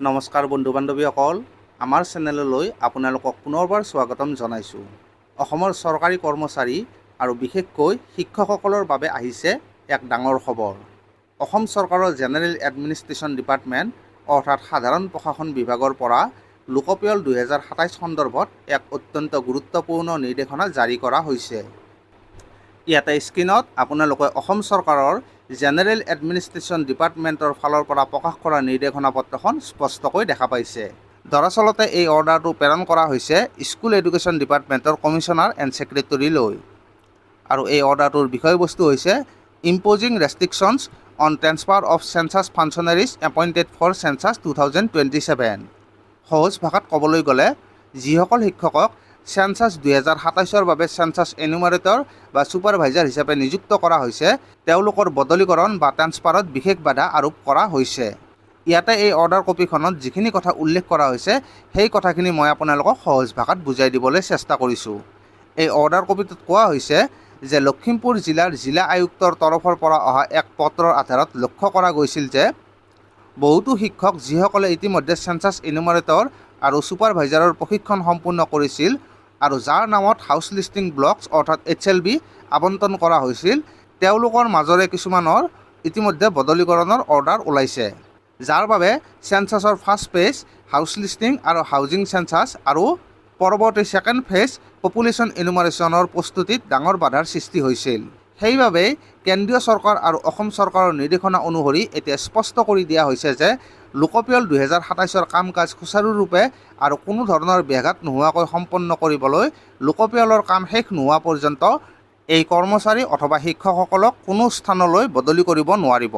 নমস্কাৰ বন্ধু বান্ধৱীসকল, আমাৰ চেনেললৈ আপোনালোকক পুনৰবাৰ স্বাগতম জনাইছোঁ। অসমৰ চৰকাৰী কৰ্মচাৰী আৰু বিশেষকৈ শিক্ষকসকলৰ বাবে আহিছে এক ডাঙৰ খবৰ। অসম চৰকাৰৰ জেনেৰেল এডমিনিষ্ট্ৰেশ্যন ডিপাৰ্টমেণ্ট অৰ্থাৎ সাধাৰণ প্ৰশাসন বিভাগৰ পৰা লোকপিয়ল 2027 সন্দৰ্ভত এক অত্যন্ত গুৰুত্বপূৰ্ণ নিৰ্দেশনা জাৰি কৰা হৈছে। ইয়াতে স্ক্ৰীনত আপোনালোকে অসম চৰকাৰৰ জেনেৰেল এডমিনিষ্ট্ৰেশ্যন ডিপাৰ্টমেণ্টৰ ফালৰ পৰা প্ৰকাশ কৰা নিৰ্দেশনা পত্ৰখন স্পষ্টকৈ দেখা পাইছে। দৰাচলতে এই অৰ্ডাৰটো প্ৰেৰণ কৰা হৈছে স্কুল এডুকেশ্যন ডিপাৰ্টমেণ্টৰ কমিশ্যনাৰ এণ্ড ছেক্ৰেটৰীলৈ। আৰু এই অৰ্ডাৰটোৰ বিষয়বস্তু হৈছে imposing restrictions on transfer of census functionaries appointed for census 2027। সহজ ভাষাত ক'বলৈ গ'লে যিসকল শিক্ষকক চেঞ্চাছ 2027ৰ বাবে চেঞ্চাছ এনুমাৰেটৰ বা ছুপাৰভাইজাৰ হিচাপে নিযুক্ত কৰা হৈছে, তেওঁলোকৰ বদলীকৰণ বা ট্ৰেন্সফাৰত বিশেষ বাধা আৰোপ কৰা হৈছে। ইয়াতে এই অৰ্ডাৰ কপিখনত যিখিনি কথা উল্লেখ কৰা হৈছে সেই কথাখিনি মই আপোনালোকক সহজ ভাষাত বুজাই দিবলৈ চেষ্টা কৰিছোঁ। এই অৰ্ডাৰ কপিটোত কোৱা হৈছে যে লখিমপুৰ জিলাৰ জিলা আয়ুক্তৰ তৰফৰ পৰা অহা এক পত্ৰৰ আধাৰত লক্ষ্য কৰা গৈছিল যে বহুতো শিক্ষক যিসকলে ইতিমধ্যে চেঞ্চাছ এনুমাৰেটৰ আৰু ছুপাৰভাইজাৰৰ প্ৰশিক্ষণ সম্পূৰ্ণ কৰিছিল আৰু যাৰ নামত হাউচ লিষ্টিং ব্লকছ অৰ্থাৎ HLB আবণ্টন কৰা হৈছিল, তেওঁলোকৰ মাজৰে কিছুমানৰ ইতিমধ্যে বদলীকৰণৰ অৰ্ডাৰ ওলাইছে, যাৰ বাবে চেঞ্চাছৰ ফাৰ্ষ্ট ফেজ হাউচ লিষ্টিং আৰু হাউজিং চেঞ্চাছ আৰু পৰৱৰ্তী ছেকেণ্ড ফেজ পপুলেশ্যন এনুমাৰেশ্যনৰ প্ৰস্তুতিত ডাঙৰ বাধাৰ সৃষ্টি হৈছিল। সেইবাবে কেন্দ্ৰীয় চৰকাৰ আৰু অসম চৰকাৰৰ নিৰ্দেশনা অনুসৰি এতিয়া স্পষ্ট কৰি দিয়া হৈছে যে লোকপিয়ল 2027ৰ কাম কাজ সুচাৰুৰূপে আৰু কোনো ধৰণৰ ব্যাঘাত নোহোৱাকৈ সম্পন্ন কৰিবলৈ লোকপিয়লৰ কাম শেষ নোহোৱা পৰ্যন্ত এই কৰ্মচাৰী অথবা শিক্ষকসকলক কোনো স্থানলৈ বদলি কৰিব নোৱাৰিব।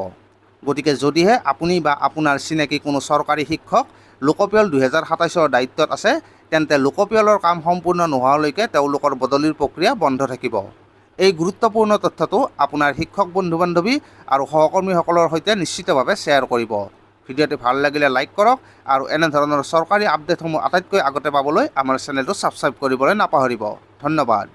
গতিকে যদিহে আপুনি বা আপোনাৰ চিনাকি কোনো চৰকাৰী শিক্ষক লোকপিয়ল 2027ৰ দায়িত্বত আছে, তেন্তে লোকপিয়লৰ কাম সম্পূৰ্ণ নোহোৱালৈকে তেওঁলোকৰ বদলিৰ প্ৰক্ৰিয়া বন্ধ থাকিব। এই গুৰুত্বপূৰ্ণ তথ্যটো আপোনাৰ শিক্ষক বন্ধু বান্ধৱী আৰু সহকৰ্মীসকলৰ সৈতে নিশ্চিতভাৱে শ্বেয়াৰ কৰিব। ভিডিঅ'টি ভাল লাগিলে লাইক কৰক আৰু এনেধৰণৰ চৰকাৰী আপডেটসমূহ আটাইতকৈ আগতে পাবলৈ আমাৰ চেনেলটো ছাবস্ক্ৰাইব কৰিবলৈ নাপাহৰিব। ধন্যবাদ।